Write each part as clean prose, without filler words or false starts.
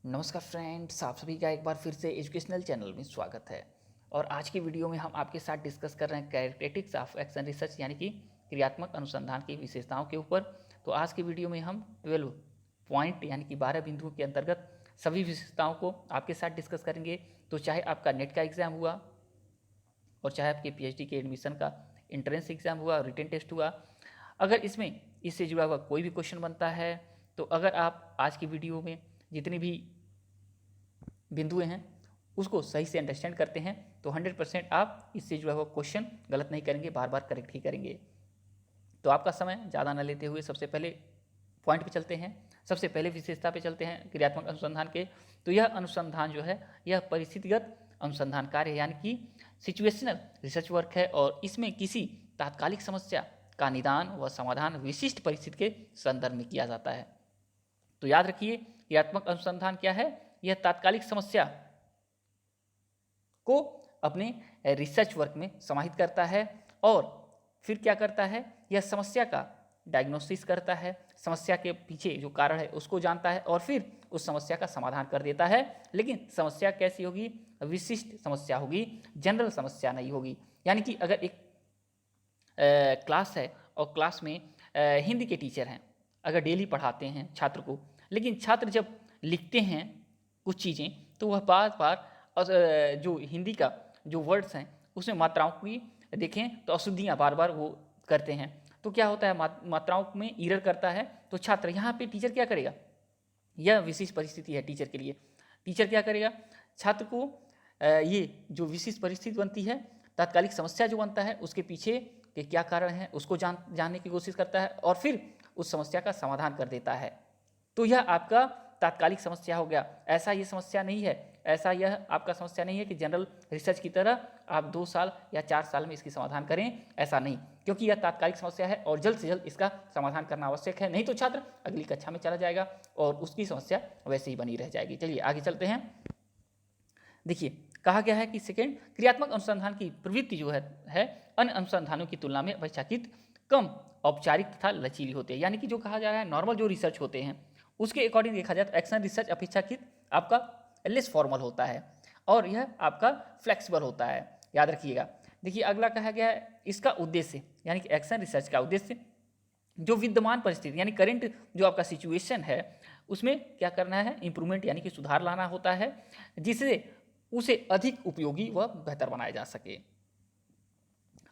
नमस्कार फ्रेंड्स, आप सभी का एक बार फिर से एजुकेशनल चैनल में स्वागत है। और आज की वीडियो में हम आपके साथ डिस्कस कर रहे हैं कैरेक्टरिस्टिक्स ऑफ एक्शन रिसर्च यानी कि क्रियात्मक अनुसंधान की विशेषताओं के ऊपर। तो आज की वीडियो में हम 12 पॉइंट यानी कि 12 बिंदुओं के अंतर्गत सभी विशेषताओं को आपके साथ डिस्कस करेंगे। तो चाहे आपका नेट का एग्ज़ाम हुआ और चाहे आपके पीएचडी के एडमिशन का एंट्रेंस एग्ज़ाम हुआ, रिटन टेस्ट हुआ, अगर इससे जुड़ा हुआ कोई भी क्वेश्चन बनता है, तो अगर आप आज की वीडियो में जितनी भी बिंदुएं हैं उसको सही से अंडरस्टैंड करते हैं तो 100% आप इससे जुड़ा हुआ क्वेश्चन गलत नहीं करेंगे, बार बार करेक्ट ही करेंगे। तो आपका समय ज़्यादा न लेते हुए सबसे पहले पॉइंट पे चलते हैं, सबसे पहले विशेषता पे चलते हैं क्रियात्मक अनुसंधान के। तो यह अनुसंधान जो है यह परिस्थितिगत अनुसंधान कार्य यानी कि सिचुएशनल रिसर्च वर्क है, और इसमें किसी तात्कालिक समस्या का निदान व समाधान विशिष्ट परिस्थिति के संदर्भ में किया जाता है। तो याद रखिए, क्रियात्मक अनुसंधान क्या है? यह तात्कालिक समस्या को अपने रिसर्च वर्क में समाहित करता है और फिर क्या करता है, यह समस्या का डायग्नोसिस करता है, समस्या के पीछे जो कारण है उसको जानता है और फिर उस समस्या का समाधान कर देता है। लेकिन समस्या कैसी होगी? विशिष्ट समस्या होगी, जनरल समस्या नहीं होगी। यानी कि अगर एक क्लास है और क्लास में हिंदी के टीचर हैं, अगर डेली पढ़ाते हैं छात्र को, लेकिन छात्र जब लिखते हैं कुछ चीज़ें तो वह बार बार जो हिंदी का जो वर्ड्स हैं उसमें मात्राओं की देखें तो अशुद्धियाँ बार बार वो करते हैं, तो क्या होता है, मात्राओं में एरर करता है। तो छात्र यहाँ पे टीचर क्या करेगा? यह विशिष्ट परिस्थिति है टीचर के लिए। टीचर क्या करेगा? छात्र को ये जो विशिष्ट परिस्थिति बनती है, तात्कालिक समस्या जो बनता है उसके पीछे के क्या कारण है उसको जानने की कोशिश करता है और फिर उस समस्या का समाधान कर देता है। तो यह आपका तात्कालिक समस्या हो गया। ऐसा ये समस्या नहीं है, ऐसा यह आपका समस्या नहीं है कि जनरल रिसर्च की तरह आप 2 साल या 4 साल में इसकी समाधान करें, ऐसा नहीं, क्योंकि यह तात्कालिक समस्या है और जल्द से जल्द इसका समाधान करना आवश्यक है, नहीं तो छात्र अगली कक्षा में चला जाएगा और उसकी समस्या वैसे ही बनी रह जाएगी। चलिए आगे चलते हैं। देखिए, कहा गया है कि सेकेंड, क्रियात्मक अनुसंधान की प्रवृत्ति जो है अन्य अनुसंधानों की तुलना में अपेक्षाकृत कम औपचारिक तथा लचीली होती है। यानी कि जो कहा जा रहा है नॉर्मल जो रिसर्च होते हैं उसके अकॉर्डिंग देखा जाए तो एक्शन रिसर्च अपेक्षाकृत आपका लेस फॉर्मल होता है और यह आपका फ्लेक्सिबल होता है। याद रखिएगा। देखिए अगला कहा गया है इसका उद्देश्य, यानी कि एक्शन रिसर्च का उद्देश्य जो विद्यमान परिस्थिति यानी करंट जो आपका सिचुएशन है उसमें क्या करना है, इंप्रूवमेंट यानी कि सुधार लाना होता है, जिससे उसे अधिक उपयोगी व बेहतर बनाया जा सके।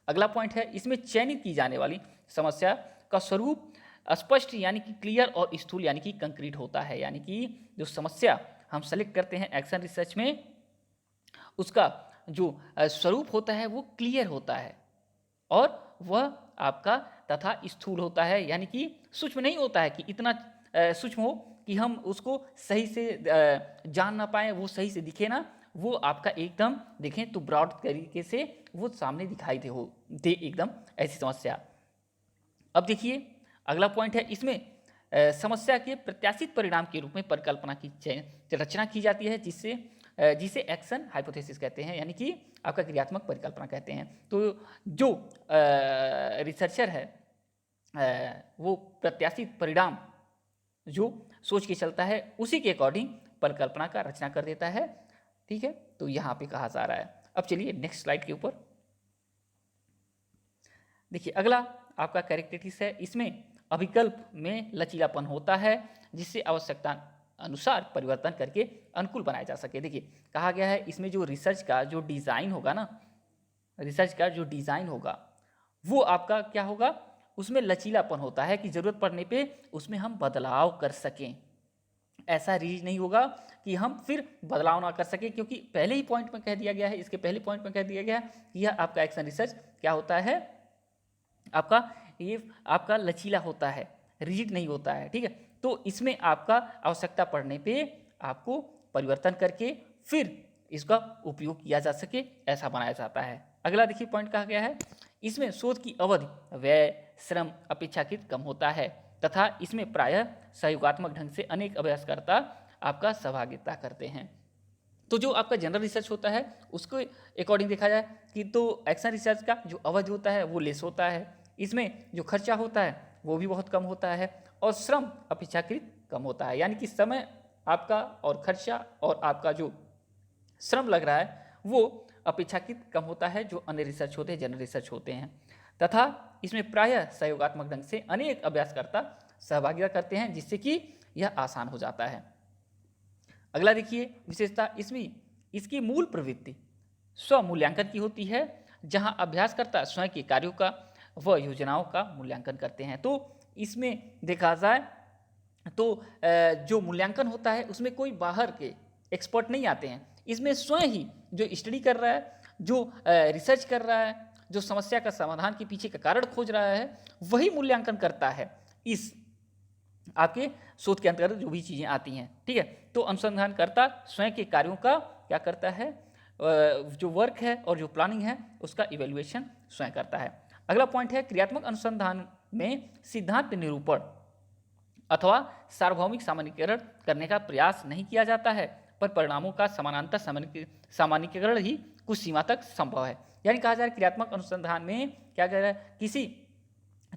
अगला पॉइंट है इसमें चयनित की जाने वाली समस्या का स्वरूप स्पष्ट यानी कि क्लियर और स्थूल यानी कि कंक्रीट होता है। यानी कि जो समस्या हम सेलेक्ट करते हैं एक्शन रिसर्च में उसका जो स्वरूप होता है वो क्लियर होता है और वह आपका तथा स्थूल होता है, यानी कि सूक्ष्म नहीं होता है कि इतना सूक्ष्म हो कि हम उसको सही से जान ना पाए, वो सही से दिखे ना, वो आपका एकदम देखें तो ब्रॉड तरीके से वो सामने दिखाई दे एकदम ऐसी समस्या। अब देखिए अगला पॉइंट है इसमें समस्या के प्रत्याशित परिणाम के रूप में परिकल्पना की रचना की जाती है, जिसे एक्शन हाइपोथेसिस कहते हैं, यानी कि आपका क्रियात्मक परिकल्पना कहते हैं। तो जो रिसर्चर है वो प्रत्याशित परिणाम जो सोच के चलता है उसी के अकॉर्डिंग परिकल्पना का रचना कर देता है। ठीक है, तो यहाँ पे कहा जा रहा है। अब चलिए नेक्स्ट स्लाइड के ऊपर देखिए। अगला आपका कैरेक्टरिस्टिक्स है, इसमें अभिकल्प में लचीलापन होता है जिससे आवश्यकता अनुसार परिवर्तन करके अनुकूल बनाया जा सके। देखिए कहा गया है इसमें जो रिसर्च का जो डिज़ाइन होगा ना, रिसर्च का जो डिज़ाइन होगा वो आपका क्या होगा, उसमें लचीलापन होता है कि ज़रूरत पड़ने पे उसमें हम बदलाव कर सकें। ऐसा रीज नहीं होगा कि हम फिर बदलाव ना कर सके, क्योंकि पहले ही पॉइंट में कह दिया गया है, इसके पहले पॉइंट में कह दिया गया है कि यह आपका एक्शन रिसर्च क्या होता है, आपका ये आपका लचीला होता है, रिजिड नहीं होता है। ठीक है, तो इसमें आपका आवश्यकता पड़ने पे आपको परिवर्तन करके फिर इसका उपयोग किया जा सके, ऐसा बनाया जाता है। अगला देखिए पॉइंट कहा गया है इसमें शोध की अवधि व्यय श्रम अपेक्षाकृत कम होता है तथा इसमें प्रायः सहयोगात्मक ढंग से अनेक अभ्यासकर्ता आपका सहभागिता करते हैं। तो जो आपका जनरल रिसर्च होता है उसको अकॉर्डिंग देखा जाए कि तो एक्शन रिसर्च का जो अवधि होता है वो लेस होता है, इसमें जो खर्चा होता है वो भी बहुत कम होता है और श्रम अपेक्षाकृत कम होता है। यानी कि समय आपका और खर्चा और आपका जो श्रम लग रहा है वो अपेक्षाकृत कम होता है जो अन्य रिसर्च होते हैं, जनरल रिसर्च होते हैं। तथा इसमें प्रायः सहयोगात्मक ढंग से अनेक अभ्यासकर्ता सहभागिता करते हैं जिससे कि यह आसान हो जाता है। अगला देखिए विशेषता, इसमें इसकी मूल प्रवृत्ति स्व मूल्यांकन की होती है, जहां अभ्यासकर्ता स्वयं के कार्यों का व योजनाओं का मूल्यांकन करते हैं। तो इसमें देखा जाए तो जो मूल्यांकन होता है उसमें कोई बाहर के एक्सपर्ट नहीं आते हैं, इसमें स्वयं ही जो स्टडी कर रहा है, जो रिसर्च कर रहा है, जो समस्या का समाधान के पीछे का कारण खोज रहा है, वही मूल्यांकन करता है इस आपके शोध के अंतर्गत जो भी चीज़ें आती हैं। ठीक है, तो अनुसंधानकर्ता स्वयं के कार्यों का क्या करता है, जो वर्क है और जो प्लानिंग है उसका इवेल्युएशन स्वयं करता है। अगला पॉइंट है क्रियात्मक अनुसंधान में सिद्धांत निरूपण अथवा सार्वभौमिक सामान्यीकरण करने का प्रयास नहीं किया जाता है, पर परिणामों का समानांतर सामान्यीकरण ही कुछ सीमा तक संभव है। यानी कहा जा रहा है क्रियात्मक अनुसंधान में क्या कह रहा है, किसी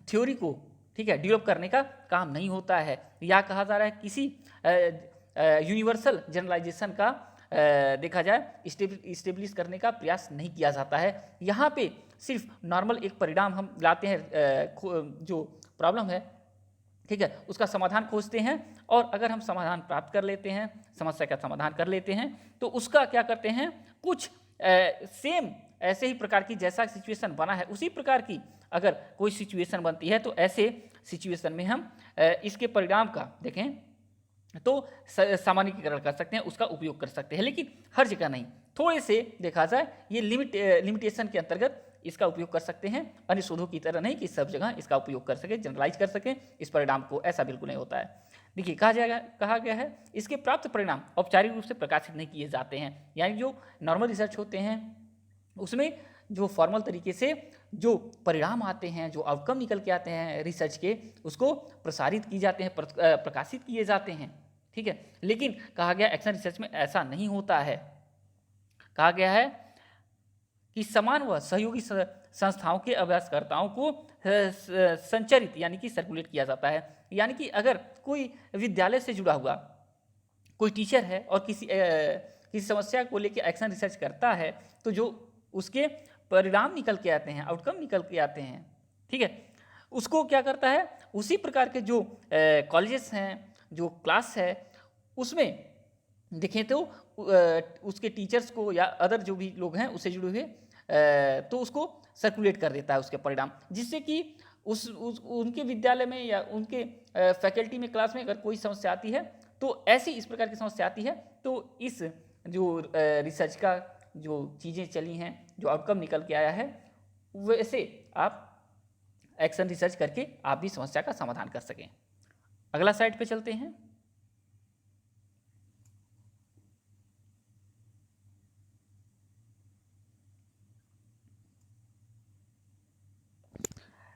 थ्योरी को ठीक है डेवलप करने का काम नहीं होता है, या कहा जा रहा है किसी यूनिवर्सल जनरलाइजेशन का देखा जाए इस्टेब्लिश करने का प्रयास नहीं किया जाता है। यहाँ पे सिर्फ नॉर्मल एक परिणाम हम लाते हैं, जो प्रॉब्लम है ठीक है उसका समाधान खोजते हैं, और अगर हम समाधान प्राप्त कर लेते हैं, समस्या का समाधान कर लेते हैं, तो उसका क्या करते हैं, कुछ सेम ऐसे ही प्रकार की जैसा सिचुएशन बना है उसी प्रकार की अगर कोई सिचुएशन बनती है तो ऐसे सिचुएशन में हम इसके परिणाम का देखें तो सामान्यीकरण कर सकते हैं, उसका उपयोग कर सकते हैं, लेकिन हर जगह नहीं। थोड़े से देखा जाए ये लिमिटेशन के अंतर्गत इसका उपयोग कर सकते हैं, अन्य शोधों की तरह नहीं कि सब जगह इसका उपयोग कर सके, जनरलाइज कर सके इस परिणाम को, ऐसा बिल्कुल नहीं होता है। देखिए कहा गया है इसके प्राप्त परिणाम औपचारिक रूप से प्रकाशित नहीं किए जाते हैं, यानी जो नॉर्मल रिसर्च होते हैं उसमें जो फॉर्मल तरीके से जो परिणाम आते हैं, जो आउटकम निकल के आते हैं रिसर्च के, उसको प्रसारित किए जाते हैं, प्रकाशित किए जाते हैं। ठीक है, लेकिन कहा गया एक्शन रिसर्च में ऐसा नहीं होता है। कहा गया है कि समान व सहयोगी संस्थाओं के अभ्यासकर्ताओं को संचरित यानी कि सर्कुलेट किया जाता है। यानी कि अगर कोई विद्यालय से जुड़ा हुआ कोई टीचर है और किसी समस्या को लेकर एक्शन रिसर्च करता है, तो जो उसके परिणाम निकल के आते हैं, आउटकम निकल के आते हैं, ठीक है, उसको क्या करता है, उसी प्रकार के जो कॉलेजेस हैं, जो क्लास है, उसमें देखें तो उसके टीचर्स को या अदर जो भी लोग हैं उससे जुड़े हुए तो उसको सर्कुलेट कर देता है उसके परिणाम, जिससे कि उनके विद्यालय में या उनके फैकल्टी में क्लास में अगर कोई समस्या आती है तो ऐसी इस प्रकार की समस्या आती है, तो इस जो रिसर्च का जो चीज़ें चली हैं, जो आउटकम निकल के आया है, वैसे आप एक्शन रिसर्च करके आप भी समस्या का समाधान कर सकें। अगला साइड पे चलते हैं।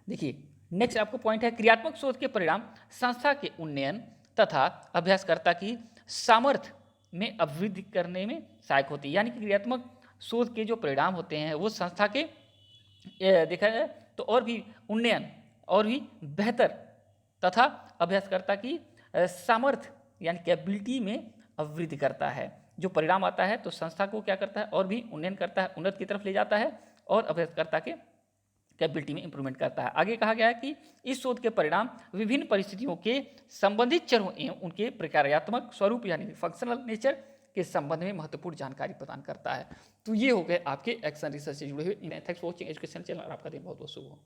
देखिए नेक्स्ट आपको पॉइंट है क्रियात्मक शोध के परिणाम संस्था के उन्नयन तथा अभ्यासकर्ता की सामर्थ्य में अभिवृद्धि करने में सहायक होती है। यानी कि क्रियात्मक शोध के जो परिणाम होते हैं वो संस्था के देखा जाए तो और भी उन्नयन और भी बेहतर तथा अभ्यासकर्ता की सामर्थ्य यानी कैपेबिलिटी में अभिवृद्धि करता है। जो परिणाम आता है तो संस्था को क्या करता है, और भी उन्नयन करता है, उन्नत की तरफ ले जाता है और अभ्यासकर्ता के कैपेबिलिटी में इंप्रूवमेंट करता है। आगे कहा गया है कि इस शोध के परिणाम विभिन्न परिस्थितियों के संबंधित चरों एवं उनके प्रक्रियात्मक स्वरूप यानी फंक्शनल नेचर के संबंध में महत्वपूर्ण जानकारी प्रदान करता है। तो ये हो गए आपके एक्शन रिसर्च से जुड़े हुए। Thanks for watching education channel और आपका दिन बहुत बहुत शुभ हो।